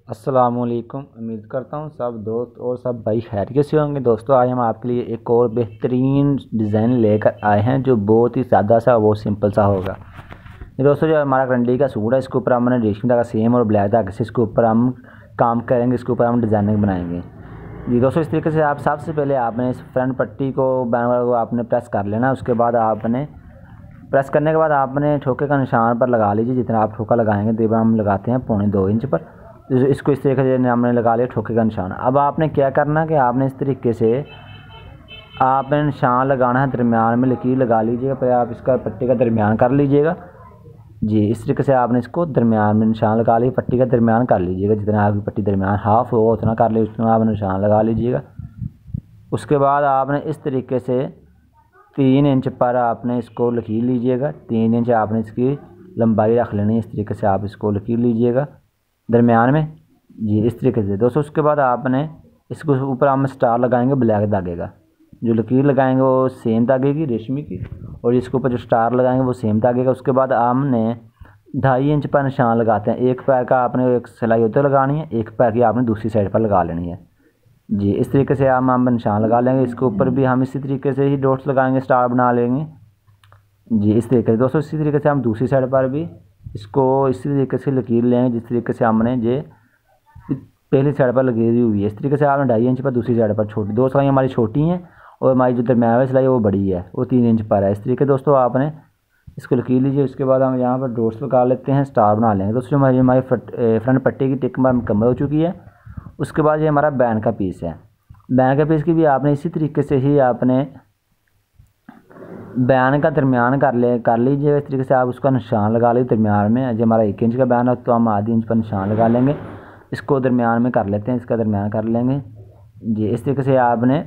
अस्सलामुअलैकुम। उम्मीद करता हूँ सब दोस्त और सब भाई खैरियत से होंगे। दोस्तों आज हम आपके लिए एक और बेहतरीन डिज़ाइन लेकर आए हैं जो बहुत ही सादा सा वो सिंपल सा होगा। ये दोस्तों जो हमारा रंडी का सूट है इसके ऊपर हमने रेशमी धागा सेम और ब्लैक धागे से इसके ऊपर हम काम करेंगे, इसके ऊपर हम डिज़ाइनिंग बनाएंगे। जी दोस्तों, इस तरीके से आप सबसे पहले आपने इस फ्रंट पट्टी को बैनर को आपने प्रेस कर लेना। उसके बाद आपने प्रेस करने के बाद आपने ठोके का निशान पर लगा लीजिए। जितना आप ठोका लगाएंगे तकरीबन हम लगाते हैं 2.25 इंच पर। इसको इस तरीके से हमने लगा लिया ठोके का निशान। अब आपने क्या करना कि आपने इस तरीके से आपने निशान लगाना है, दरमियान में लकीर लगा लीजिएगा। पहले आप इसका पट्टी का दरमियान कर लीजिएगा। जी इस तरीके से आपने इसको दरमियान में निशान लगा लिया, पट्टी का दरमियान कर लीजिएगा। जितना आपकी पट्टी दरमियान हाफ हो उतना कर लीजिए, उतना आप निशान लगा लीजिएगा। उसके बाद आपने इस तरीके से 3 इंच पर आपने इसको लकीर लीजिएगा। 3 इंच आपने इसकी लंबाई रख लेनी है। इस तरीके से आप इसको लकीर लीजिएगा दरमियान में। जी इस तरीके से दोस्तों, उसके बाद आपने इसको ऊपर हम स्टार लगाएंगे ब्लैक धागे का। जो लकीर लगाएंगे वो सेम धागे की रेशमी की, और इसके ऊपर जो स्टार लगाएंगे वो सेम धागे का। उसके बाद हमने 2.5 इंच पर निशान लगाते हैं। एक पैर का आपने एक सिलाई उधर लगानी है, एक पैर की आपने दूसरी साइड पर लगा लेनी है। जी इस तरीके से हम निशान लगा लेंगे। इसके ऊपर भी हम इसी तरीके से ही डॉट्स लगाएंगे, स्टार बना लेंगे। जी इस तरीके से दोस्तों, इसी तरीके से हम दूसरी साइड पर भी इसको इसी तरीके से लकीर लेंगे जिस तरीके से हमने ये पहली साइड पर लकीर हुई है। इस तरीके से आपने 2.5 इंच पर दूसरी साइड पर छोटी दो सिलाई हमारी छोटी हैं और हमारी जो दरम्यान वाली सिलाई वो बड़ी है, वो 3 इंच पर है। इस तरीके दोस्तों आपने इसको लकीर लीजिए। उसके बाद हम यहाँ पर डॉट्स लगा लेते हैं, स्टार बना लेंगे। दोस्तों हमारी फ्रंट पट्टी की टिक मुकम्मल हो चुकी है। उसके बाद ये हमारा बैन का पीस है। बैन का पीस की भी आपने इसी तरीके से ही आपने बैन का दरमियान कर लीजिए। इस तरीके से आप उसका निशान लगा लीजिए दरमियान में। जो हमारा 1 इंच का बैन है तो हम आधी इंच पर निशान लगा लेंगे। इसको दरमियान में कर लेते हैं, इसका दरमियान कर लेंगे। जी इस तरीके से आपने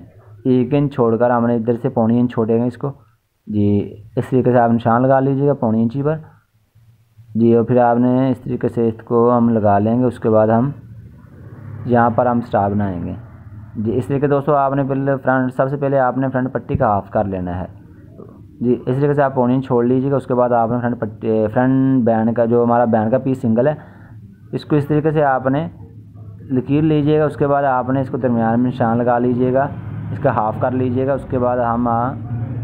1 इंच छोड़कर हमने इधर से 0.25 इंच छोड़ेंगे इसको। जी इस तरीके से आप निशान लगा लीजिएगा 0.25 इंच पर। जी और फिर आपने इस तरीके से इसको हम लगा लेंगे। उसके बाद हम यहाँ पर हम स्टार बनाएंगे। जी इस तरीके दोस्तों आपने पहले सबसे पहले आपने फ्रंट पट्टी का हाफ कर लेना है। जी इस तरीके से आप 0.25 इंच छोड़ लीजिएगा। उसके बाद आपने फ्रंट बैंड का जो हमारा बैंड का पीस सिंगल है इसको इस तरीके से आपने लकीर लीजिएगा। उसके बाद आपने इसको दरमियान में निशान लगा लीजिएगा, इसका हाफ कर लीजिएगा। उसके बाद हम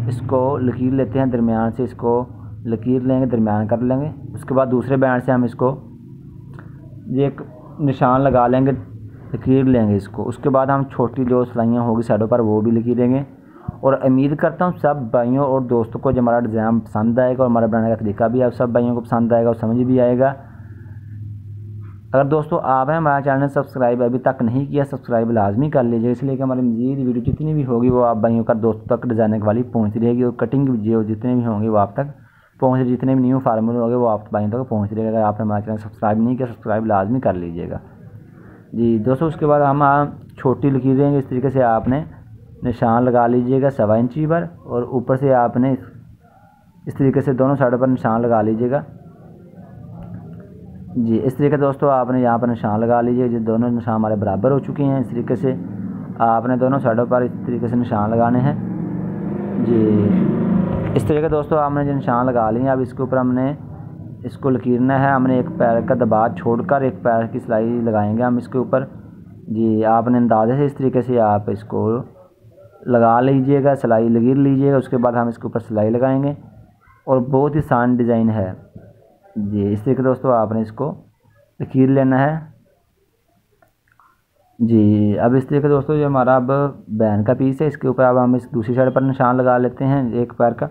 इसको लकीर लेते हैं दरमियान से, इसको लकीर लेंगे दरमियान कर लेंगे। उसके बाद दूसरे बैंड से हम इसको ये एक निशान लगा लेंगे, लकीर लेंगे इसको। उसके बाद हम छोटी जो सिलाइयाँ होगी साइडों पर वो भी लकीरेंगे। और उम्मीद करता हूँ सब भाइयों और दोस्तों को जो हमारा डिज़ाइन पसंद आएगा और हमारा बनाने का तरीका भी आप सब भाइयों को पसंद आएगा और समझ भी आएगा। अगर दोस्तों आप हैं हमारा चैनल सब्सक्राइब अभी तक नहीं किया, सब्सक्राइब लाजमी कर लीजिए, इसलिए कि हमारी मज़ीद वीडियो जितनी भी होगी वो आप भाइयों का दोस्तों तक डिज़ाइनिंग वाली पहुँच रहेगी। और कटिंग जो जितने भी होंगे वो आप तक पहुँच, जितने भी न्यू फार्मूले होंगे वो आप भाइयों तक पहुँच रहेगा। अगर आपने हमारा चैनल सब्सक्राइब नहीं किया, सब्सक्राइब लाजमी कर लीजिएगा। जी दोस्तों, उसके बाद हम छोटी लकीरें इस तरीके से आपने निशान लगा लीजिएगा 1.25 इंची पर। और ऊपर से आपने इस तरीके से दोनों साइडों पर निशान लगा लीजिएगा। जी इस तरीके दोस्तों आपने यहाँ पर निशान लगा लीजिए। जो दोनों निशान हमारे बराबर हो चुके हैं, इस तरीके से आपने दोनों साइडों पर इस तरीके से निशान लगाने हैं। जी इस तरीके दोस्तों आपने जो निशान लगा लिए, अब इसके ऊपर हमने इसको लकीरना है। हमने एक पैर का दबाव छोड़कर एक पैर की सिलाई लगाएंगे हम इसके ऊपर। जी आपने अंदाजे से इस तरीके से आप इसको लगा लीजिएगा, सिलाई लकीर लीजिएगा। उसके बाद हम इसके ऊपर सिलाई लगाएंगे और बहुत ही आसान डिज़ाइन है। जी इस तरीके दोस्तों आपने इसको लकीर लेना है। जी अब इस तरीके दोस्तों जो हमारा अब बैन का पीस है इसके ऊपर अब हम इस दूसरी साइड पर निशान लगा लेते हैं एक पैर का।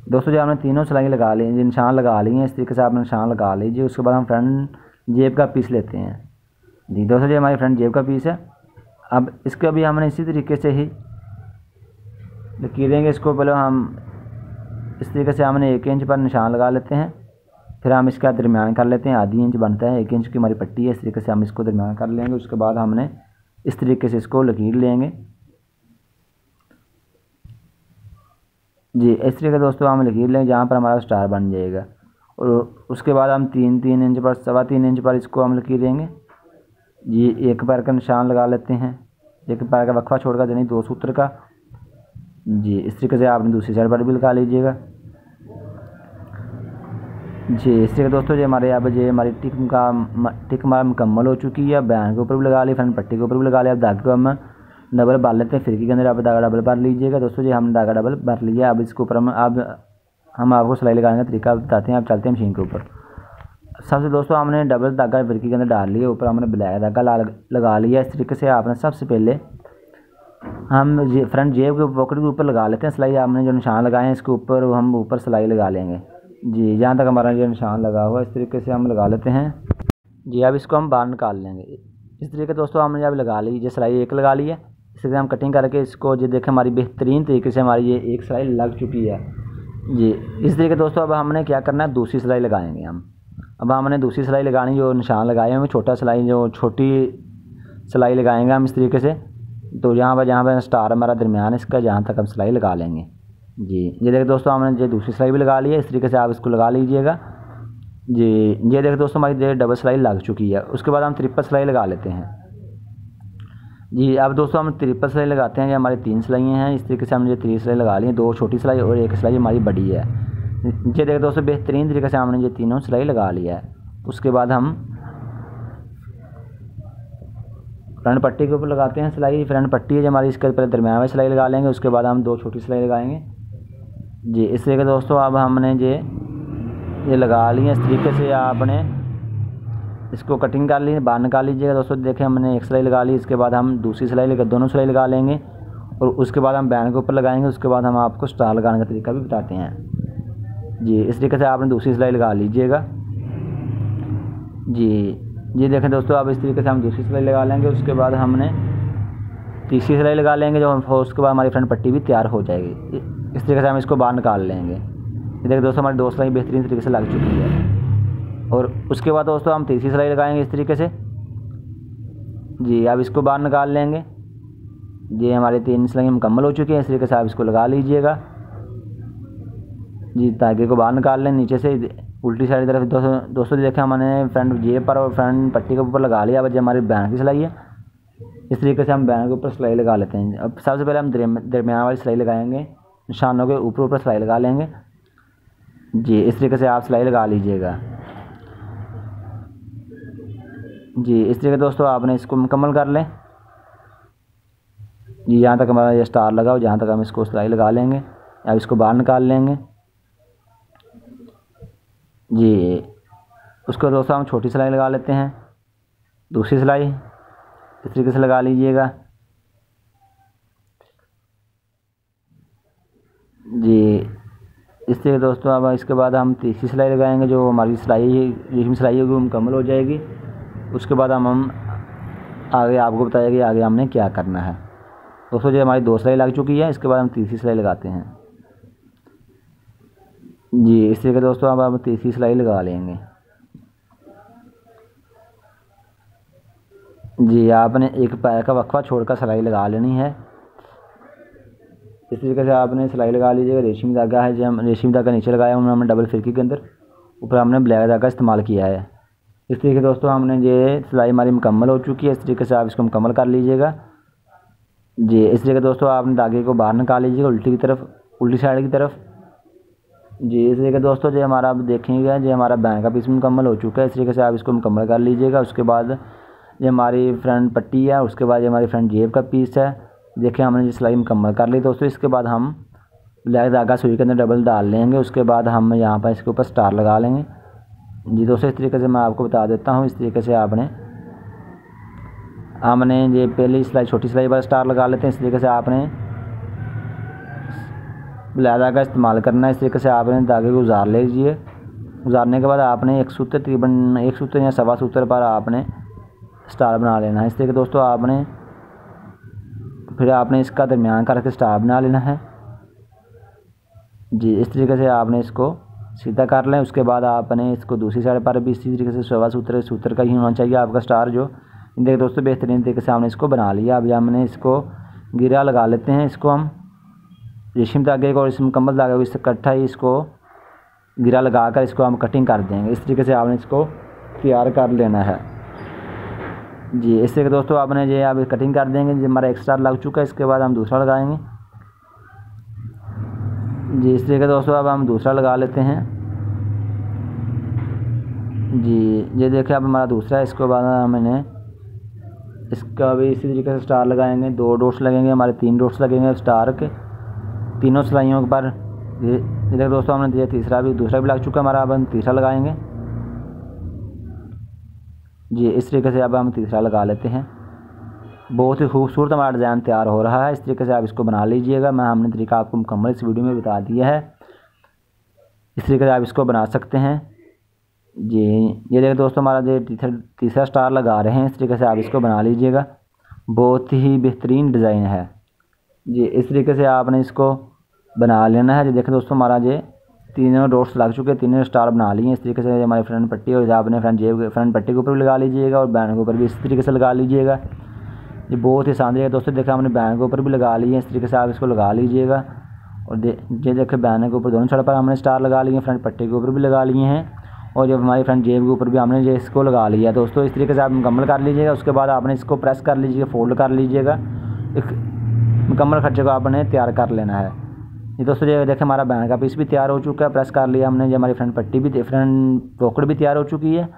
दोस्तों जो हमने तीनों सिलाई लगा ली, निशान लगा लिए हैं, इस तरीके से आप निशान लगा लीजिए। उसके बाद हम फ्रंट जेब का पीस लेते हैं। जी दोस्तों जो हमारी फ्रंट जेब का पीस है, अब इसका भी हमने इसी तरीके से ही लकीरेंगे। इसको पहले हम इस तरीके से हमने 1 इंच पर निशान लगा लेते हैं, फिर हम इसका दरमियान कर लेते हैं। आधी इंच बनता है, 1 इंच की हमारी पट्टी है। इस तरीके से हम इसको दरमियान कर लेंगे। उसके बाद हमने इस तरीके से इसको लकीर लेंगे। जी इस तरीके दोस्तों हम लकीर लेंगे जहाँ पर हमारा स्टार बन जाएगा। और उसके बाद हम 3 इंच पर 3.25 इंच पर इसको हम लकीर देंगे। जी एक पैर का निशान लगा लेते हैं, एक पैर का वक्फा छोड़कर यानी 2 सूत्र का। जी इस तरीके से आपने दूसरी साइड पर भी लगा लीजिएगा। जी इस तरीके दोस्तों जो हमारे यहाँ पर जो हमारी टिक हमारा मुकम्मल हो चुकी है। बैन के ऊपर भी लगा ली, फ्रंट पट्टी के ऊपर भी लगा लिया। अब धागे को हम डबल भर लेते हैं। फिरकी के अंदर आप धागा डबल भर लीजिएगा दोस्तों। जी हमने धागा डबल भर लिया। अब इसके ऊपर हम आपको सिलाई लगाने का तरीका बताते हैं। आप चलते हैं मशीन के ऊपर। सबसे दोस्तों हमने डबल धागा फिरकी के अंदर डाल लिया, ऊपर हमने ब्लैक धागा लगा लिया। इस तरीके से आपने सबसे पहले हम फ्रंट जेब के पॉकेट के ऊपर लगा लेते हैं सिलाई। आपने जो निशान लगाए हैं इसके ऊपर हम ऊपर सिलाई लगा लेंगे। जी जहाँ तक हमारा ये निशान लगा हुआ है इस तरीके से हम लगा लेते हैं। जी अब इसको हम बाहर निकाल लेंगे। इस तरीके दोस्तों हमने जब लगा ली, ये सिलाई एक लगा ली है। इस तरीके हम कटिंग करके इसको जो देखें हमारी बेहतरीन तरीके से हमारी ये एक सिलाई लग चुकी है। जी इस तरीके दोस्तों अब हमने क्या करना है, दूसरी सिलाई लगाएंगे हम। अब हमने दूसरी सिलाई लगानी, जो निशान लगाए हैं छोटा सिलाई, जो छोटी सिलाई लगाएंगे हम इस तरीके से। तो जहाँ पर स्टार हमारा दरमियान इसका, जहाँ तक हम सिलाई लगा लेंगे। जी ये देखिए दोस्तों हमने ये दूसरी सिलाई भी लगा ली है। इस तरीके से आप इसको लगा लीजिएगा। जी ये देखिए दोस्तों हमारी ये डबल सिलाई लग चुकी है। उसके बाद हम ट्रिपल सिलाई लगा लेते हैं। जी अब दोस्तों हम ट्रिपल सिलाई लगाते हैं। ये हमारी 3 सिलाइयाँ हैं। इस तरीके से हमने ये 3 सिलाई लगा ली हैं, 2 छोटी सिलाई और 1 सिलाई हमारी बड़ी है। ये देखिए दोस्तों बेहतरीन तरीके से हमने ये तीनों सिलाई लगा लिया है। उसके बाद हम फ्रंट पट्टी के ऊपर लगाते हैं सिलाई। फ्रंट पट्टी है जो हमारी, इसके पहले दरमियान में सिलाई लगा लेंगे। उसके बाद हम 2 छोटी सिलाई लगाएंगे। जी इस तरीके दोस्तों अब हमने ये लगा ली है। इस तरीके से आपने इसको कटिंग कर ली, बाहर निकाल लीजिएगा दोस्तों। देखें हमने 1 सिलाई लगा ली। इसके बाद हम दूसरी सिलाई लगा, दोनों सिलाई लगा लेंगे और उसके बाद हम बैन के ऊपर लगाएंगे। उसके बाद हम आपको स्टार लगाने का तरीका भी बताते हैं। जी इस तरीके से आपने दूसरी सिलाई लगा लीजिएगा। जी ये देखें दोस्तों अब इस तरीके से हम दूसरी सिलाई लगा लेंगे। उसके बाद हमने तीसरी सिलाई लगा लेंगे जो उसके बाद हमारी फ्रंट पट्टी भी तैयार हो जाएगी। इस तरीके से हम इसको बाहर निकाल लेंगे। ये देखिए दोस्तों हमारी 2 सिलाई बेहतरीन तरीके से लग चुकी है। और उसके बाद दोस्तों हम तीसरी सिलाई लगाएंगे इस तरीके से। जी अब इसको बाहर निकाल लेंगे। ये हमारी 3 सिलाई मुकम्मल हो चुकी है। इस तरीके से आप इसको लगा लीजिएगा। जी धागे को बाहर निकाल लें नीचे से उल्टी साइड तरफ। दोस्तों देखें हमने फ्रंट जेब पर और फ्रंट पट्टी के ऊपर लगा लिया। अब जो हमारी बैन की सिलाई है इस तरीके से हम बैन के ऊपर सिलाई लगा लेते हैं। अब सबसे पहले हम दरमियान वाली सिलाई लगाएंगे, निशानों के ऊपर सिलाई लगा लेंगे। जी इस तरीके से आप सिलाई लगा लीजिएगा। जी इस तरीके दोस्तों आपने इसको मुकम्मल कर लें। जी यहाँ तक हमारा ये स्टार लगा हो, जहाँ तक हम इसको सिलाई लगा लेंगे। अब इसको बाहर निकाल लेंगे। जी उसको दोस्तों हम छोटी सिलाई लगा लेते हैं। दूसरी सिलाई इस तरीके से लगा लीजिएगा। जी इस तरीके दोस्तों अब इसके बाद हम तीसरी सिलाई लगाएंगे। जो हमारी सिलाई रेशमी सिलाई होगी वो मुकम्मल हो जाएगी। उसके बाद हम आगे आपको बताएंगे कि आगे हमने क्या करना है। दोस्तों जो हमारी 2 सिलाई लग चुकी है, इसके बाद हम तीसरी सिलाई लगाते हैं। जी इस तरीके दोस्तों अब हम तीसरी सिलाई लगा लेंगे। जी आपने एक पैर का वक्फा छोड़कर सिलाई लगा लेनी है। इस तरीके से आपने सिलाई लगा लीजिएगा। रेशमी धागा है जो हम रेशमी धागा नीचे लगाया है, हमने डबल फिरकी के अंदर, ऊपर हमने ब्लैक धागा इस्तेमाल किया है। इस तरीके दोस्तों हमने ये सिलाई हमारी मुकम्मल हो चुकी है। इस तरीके से आप इसको मुकम्मल कर लीजिएगा। जी इस तरीके दोस्तों आपने धागे को बाहर निकाल लीजिएगा उल्टी की तरफ, उल्टी साइड की तरफ। जी इस तरीके दोस्तों जो हमारा आप देखेंगे जो हमारा बैन का पीस मुकम्मल हो चुका है। इस तरीके से आप इसको मुकम्मल कर लीजिएगा। उसके बाद ये हमारी फ्रंट पट्टी है, उसके बाद ये हमारी फ्रंट जेब का पीस है। देखिए हमने ये सिलाई मुकम्मल कर ली दोस्तों। इसके बाद हम ब्लैक धागा सुई के अंदर डबल डाल लेंगे। उसके बाद हम यहाँ पर इसके ऊपर स्टार लगा लेंगे। जी दोस्तों इस तरीके से मैं आपको बता देता हूँ। इस तरीके से हमने ये पहली सिलाई छोटी सिलाई पर स्टार लगा लेते हैं। इस तरीके से आपने ब्लैक धागा इस्तेमाल करना है। इस तरीके से आपने धागे को उजाड़ लीजिए। उजाड़ने के बाद आपने 1 सूत्र तकरीबन 1 सूत्र या सवा सूत्र पर आपने स्टार बना लेना है। इस तरीके दोस्तों फिर आपने इसका दरमियान करके स्टार बना लेना है। जी इस तरीके से आपने इसको सीधा कर लें। उसके बाद आपने इसको दूसरी साइड पर भी इसी तरीके से सवा सूत्र का ही होना चाहिए आपका स्टार। जो देखिए दोस्तों बेहतरीन तरीके से हमने इसको बना लिया। अब हमने इसको गिरा लगा लेते हैं। इसको हम रेशम धागे को और इस मुकम्मल धागे को इससे इकट्ठा ही इसको गिरा लगा कर इसको हम कटिंग कर देंगे। इस तरीके से आपने इसको तैयार कर लेना है। जी इस तरीके दोस्तों आपने ये अब कटिंग कर देंगे। जो हमारा 1 स्टार लग चुका है, इसके बाद हम दूसरा लगाएंगे। जी इस तरीके दोस्तों अब हम दूसरा लगा लेते हैं। जी ये देखिए अब हमारा दूसरा है। इसके बाद मैंने इसका भी इसी तरीके से स्टार लगाएंगे, 2 डॉट्स लगेंगे, हमारे 3 डॉट्स लगेंगे स्टार के तीनों सिलाइयों के पर। ये देखिए दोस्तों हमने तीसरा भी दूसरा भी लग चुका हमारा, अब हम तीसरा लगाएंगे। जी इस तरीके से अब हम तीसरा लगा लेते हैं। बहुत ही खूबसूरत हमारा डिज़ाइन तैयार हो रहा है। इस तरीके से आप इसको बना लीजिएगा। हमने तरीका आपको मुकम्मल इस वीडियो में बता दिया है। इस तरीके से आप इसको बना सकते हैं। जी ये देखिए दोस्तों हमारा जो तीसरा स्टार लगा रहे हैं, इस तरीके से आप इसको बना लीजिएगा। बहुत ही बेहतरीन डिज़ाइन है। जी इस तरीके से आपने इसको बना लेना है। जी देखिए दोस्तों हमारा ये तीनों डॉट्स लग चुके हैं, तीनों स्टार बना लिए हैं। इस तरीके से हमारी फ्रंट पट्टी और आपने फ्रंट पट्टी के ऊपर भी लगा लीजिएगा और बैंड के ऊपर भी इस तरीके से लगा लीजिएगा। ये बहुत ही आसान है दोस्तों। देखिए हमने बैंड के ऊपर भी लगा लिए हैं, इस तरीके से आप इसको लगा लीजिएगा। और ये देखिए बैंड के ऊपर दोनों साइड पर हमने स्टार लगा लिए हैं, फ्रंट पट्टी के ऊपर भी लगा लिए हैं और जब हमारी फ्रंट जेब के ऊपर भी हमने ये इसको लगा लिया। दोस्तों इस तरीके से आप मुकम्मल कर लीजिएगा। उसके बाद आपने इसको प्रेस कर लीजिएगा, फोल्ड कर लीजिएगा। एक मुकम्मल खर्चे को आपने तैयार कर लेना है। ये दोस्तों ये देखिए हमारा बैंड का पीस भी तैयार हो चुका है, प्रेस कर लिया हमने। जो हमारी फ्रंट पट्टी भी फ्रंट पॉकेट भी तैयार हो चुकी है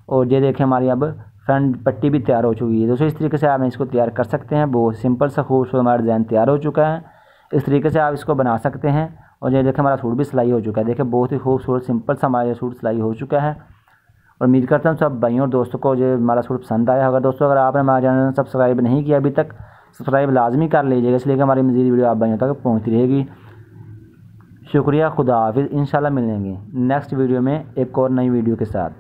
और ये देखिए हमारी अब फ्रंट पट्टी भी तैयार हो चुकी है। दोस्तों इस तरीके से आप इसको तैयार कर सकते हैं। बहुत सिंपल सा खूबसूरत हमारा डिज़ाइन तैयार हो चुका है। इस तरीके से आप इसको बना सकते हैं। और ये देखिए हमारा सूट भी सिलाई हो चुका है। देखिए बहुत ही खूबसूरत सिंपल सा हमारा सूट सिलाई हो चुका है। और उम्मीद करता हूँ सब भाइयों और दोस्तों को जो हमारा सूट पसंद आया होगा। दोस्तों अगर आपने हमारा चैनल सब्सक्राइब नहीं किया अभी तक, सब्सक्राइब लाजमी कर लीजिएगा, इसलिए कि हमारी मज़ीद वीडियो आप भाइयों तक पहुँचती रहेगी। शुक्रिया, खुदा हाफिज़। इंशाल्लाह मिलेंगे नेक्स्ट वीडियो में एक और नई वीडियो के साथ।